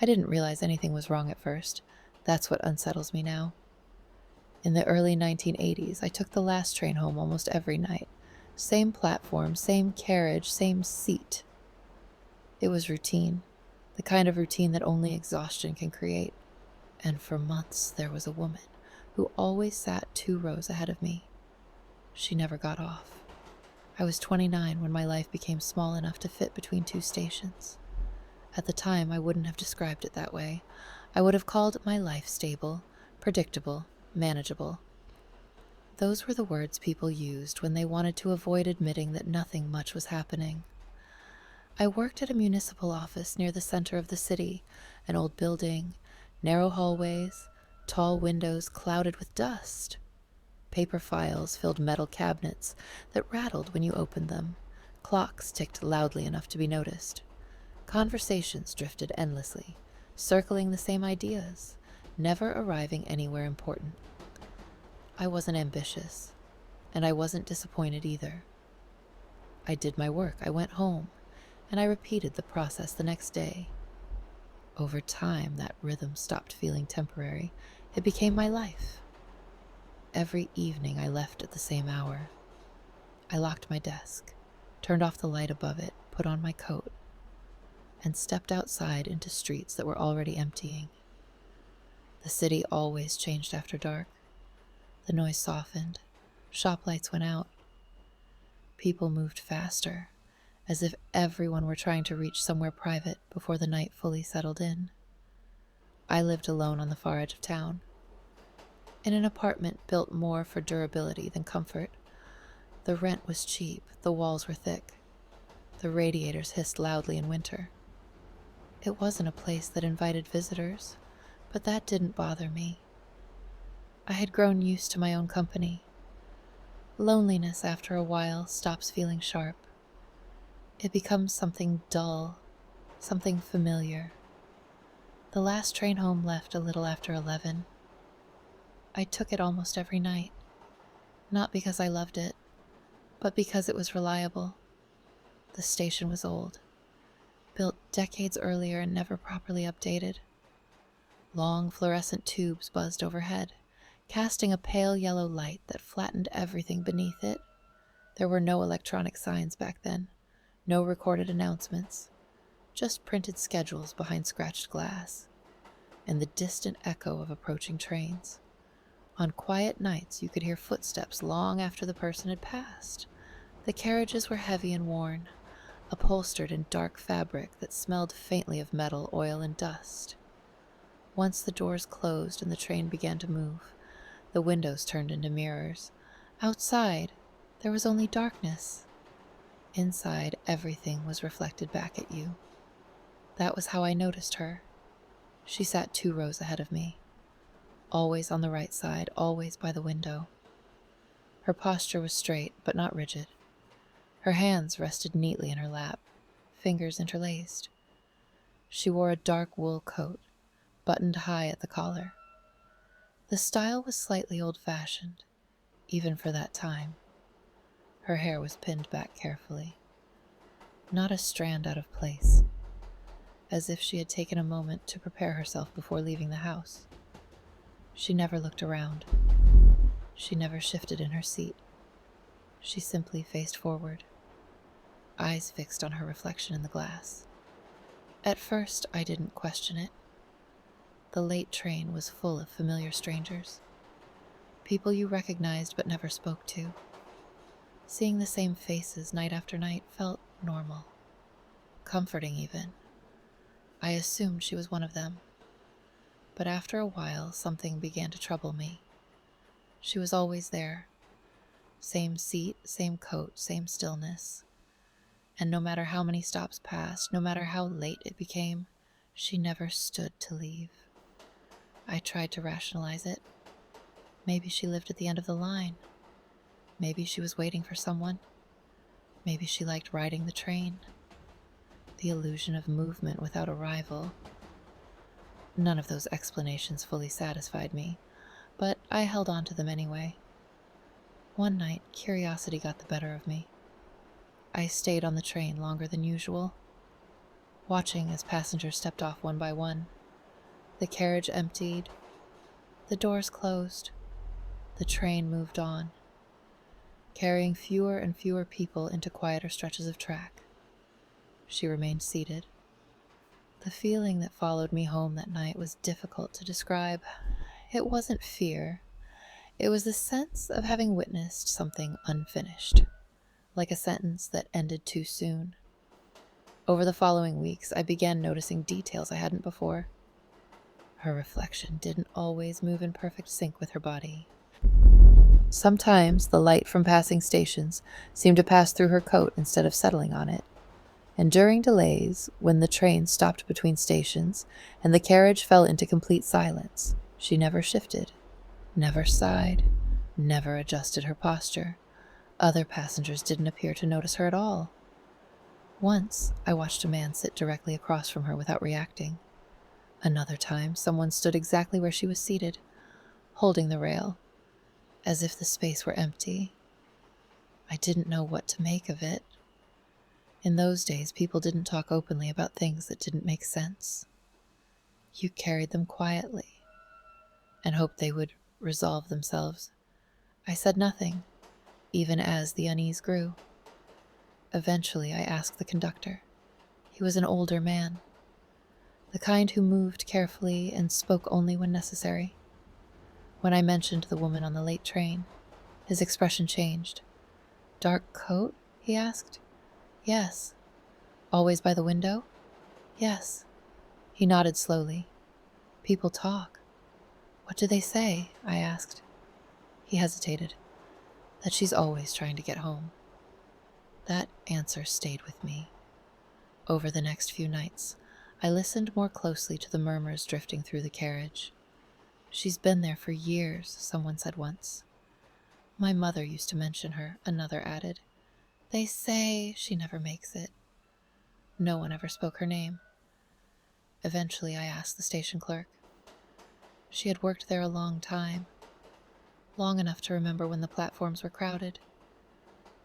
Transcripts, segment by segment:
I didn't realize anything was wrong at first. That's what unsettles me now. In the early 1980s, I took the last train home almost every night. Same platform, same carriage, same seat. It was routine, the kind of routine that only exhaustion can create. And for months, there was a woman who always sat 2 rows ahead of me. She never got off. I was 29 when my life became small enough to fit between 2 stations. At the time, I wouldn't have described it that way. I would have called my life stable, predictable, manageable. Those were the words people used when they wanted to avoid admitting that nothing much was happening. I worked at a municipal office near the center of the city, an old building, narrow hallways, tall windows clouded with dust. Paper files filled metal cabinets that rattled when you opened them. Clocks ticked loudly enough to be noticed. Conversations drifted endlessly, circling the same ideas, never arriving anywhere important. I wasn't ambitious, and I wasn't disappointed either. I did my work, I went home, and I repeated the process the next day. Over time, that rhythm stopped feeling temporary. It became my life. Every evening I left at the same hour. I locked my desk, turned off the light above it, put on my coat, and stepped outside into streets that were already emptying. The city always changed after dark. The noise softened, shop lights went out. People moved faster, as if everyone were trying to reach somewhere private before the night fully settled in. I lived alone on the far edge of town, in an apartment built more for durability than comfort. The rent was cheap, the walls were thick. The radiators hissed loudly in winter. It wasn't a place that invited visitors, but that didn't bother me. I had grown used to my own company. Loneliness, after a while, stops feeling sharp. It becomes something dull, something familiar. The last train home left a little after 11. I took it almost every night, not because I loved it, but because it was reliable. The station was old, built decades earlier and never properly updated. Long fluorescent tubes buzzed overhead, casting a pale yellow light that flattened everything beneath it. There were no electronic signs back then, no recorded announcements, just printed schedules behind scratched glass, and the distant echo of approaching trains. On quiet nights, you could hear footsteps long after the person had passed. The carriages were heavy and worn, upholstered in dark fabric that smelled faintly of metal, oil, and dust. Once the doors closed and the train began to move, the windows turned into mirrors. Outside, there was only darkness. Inside, everything was reflected back at you. That was how I noticed her. She sat 2 rows ahead of me, always on the right side, always by the window. Her posture was straight, but not rigid. Her hands rested neatly in her lap, fingers interlaced. She wore a dark wool coat, buttoned high at the collar. The style was slightly old-fashioned, even for that time. Her hair was pinned back carefully, not a strand out of place, as if she had taken a moment to prepare herself before leaving the house. She never looked around. She never shifted in her seat. She simply faced forward, eyes fixed on her reflection in the glass. At first, I didn't question it. The late train was full of familiar strangers, people you recognized but never spoke to. Seeing the same faces night after night felt normal, comforting even. I assumed she was one of them. But after a while, something began to trouble me. She was always there. Same seat, same coat, same stillness. And no matter how many stops passed, no matter how late it became, she never stood to leave. I tried to rationalize it. Maybe she lived at the end of the line. Maybe she was waiting for someone. Maybe she liked riding the train. The illusion of movement without arrival. None of those explanations fully satisfied me, but I held on to them anyway. One night, curiosity got the better of me. I stayed on the train longer than usual. watching as passengers stepped off one by one. The carriage emptied, the doors closed, the train moved on, carrying fewer and fewer people into quieter stretches of track. She remained seated. The feeling that followed me home that night was difficult to describe. It wasn't fear. It was the sense of having witnessed something unfinished, like a sentence that ended too soon. Over the following weeks, I began noticing details I hadn't before. Her reflection didn't always move in perfect sync with her body. Sometimes the light from passing stations seemed to pass through her coat instead of settling on it. And during delays, when the train stopped between stations and the carriage fell into complete silence, she never shifted, never sighed, never adjusted her posture. Other passengers didn't appear to notice her at all. Once, I watched a man sit directly across from her without reacting. Another time, someone stood exactly where she was seated, holding the rail, as if the space were empty. I didn't know what to make of it. In those days, people didn't talk openly about things that didn't make sense. You carried them quietly and hoped they would resolve themselves. I said nothing, even as the unease grew. Eventually, I asked the conductor. He was an older man, the kind who moved carefully and spoke only when necessary. When I mentioned the woman on the late train, his expression changed. "Dark coat?" he asked. "Yes." "Always by the window?" "Yes." He nodded slowly. "People talk." "What do they say?" I asked. He hesitated. "That she's always trying to get home." That answer stayed with me. Over the next few nights, I listened more closely to the murmurs drifting through the carriage. "She's been there for years," someone said once. "My mother used to mention her," another added. "They say she never makes it." No one ever spoke her name. Eventually, I asked the station clerk. She had worked there a long time, long enough to remember when the platforms were crowded,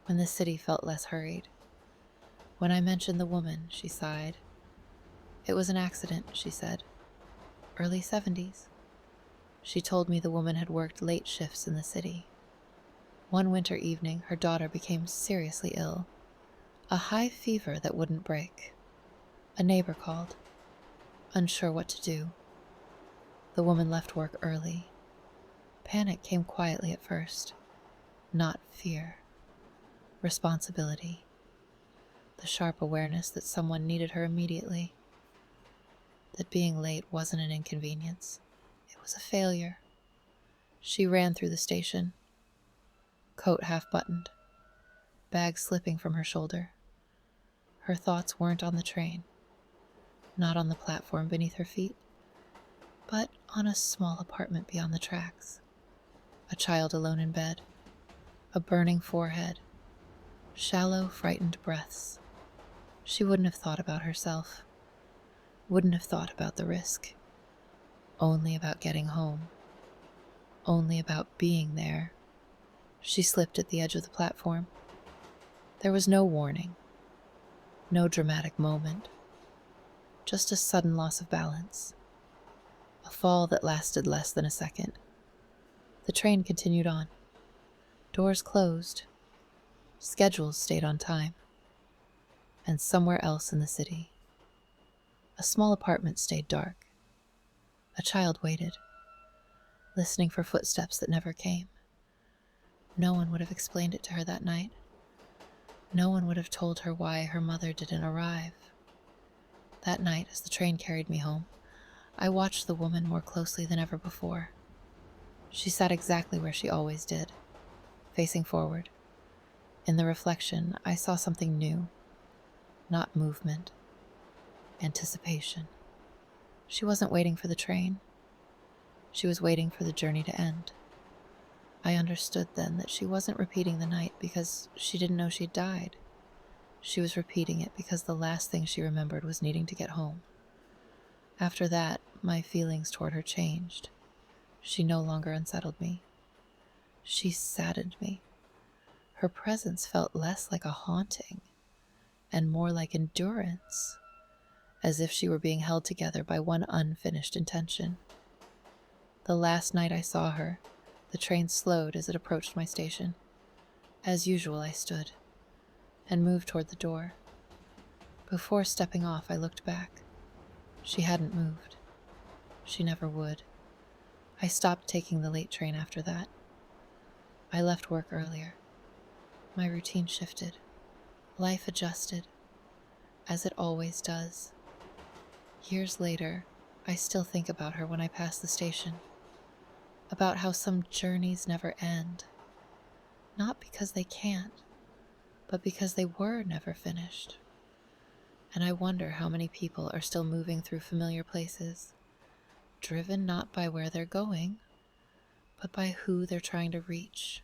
when the city felt less hurried. When I mentioned the woman, she sighed. "It was an accident," she said. "Early 70s. She told me the woman had worked late shifts in the city. One winter evening, her daughter became seriously ill. A high fever that wouldn't break. A neighbor called, unsure what to do. The woman left work early. Panic came quietly at first. Not fear. Responsibility. The sharp awareness that someone needed her immediately. That being late wasn't an inconvenience. It was a failure. She ran through the station. Coat half buttoned. Bag slipping from her shoulder. Her thoughts weren't on the train. Not on the platform beneath her feet. But on a small apartment beyond the tracks. A child alone in bed. A burning forehead. Shallow, frightened breaths. She wouldn't have thought about herself. Wouldn't have thought about the risk. Only about getting home. Only about being there. She slipped at the edge of the platform. There was no warning. No dramatic moment. Just a sudden loss of balance. A fall that lasted less than a second. The train continued on. Doors closed. Schedules stayed on time. And somewhere else in the city, a small apartment stayed dark. A child waited, listening for footsteps that never came. No one would have explained it to her that night. No one would have told her why her mother didn't arrive. That night, as the train carried me home, I watched the woman more closely than ever before. She sat exactly where she always did, facing forward. In the reflection, I saw something new. Not movement. Anticipation. She wasn't waiting for the train. She was waiting for the journey to end. I understood then that she wasn't repeating the night because she didn't know she'd died. She was repeating it because the last thing she remembered was needing to get home. After that, my feelings toward her changed. She no longer unsettled me. She saddened me. Her presence felt less like a haunting and more like endurance. as if she were being held together by one unfinished intention. The last night I saw her, the train slowed as it approached my station. As usual, I stood and moved toward the door. Before stepping off, I looked back. She hadn't moved. She never would. I stopped taking the late train after that. I left work earlier. My routine shifted. Life adjusted, as it always does. Years later, I still think about her when I pass the station. About how some journeys never end. Not because they can't, but because they were never finished. And I wonder how many people are still moving through familiar places, driven not by where they're going, but by who they're trying to reach.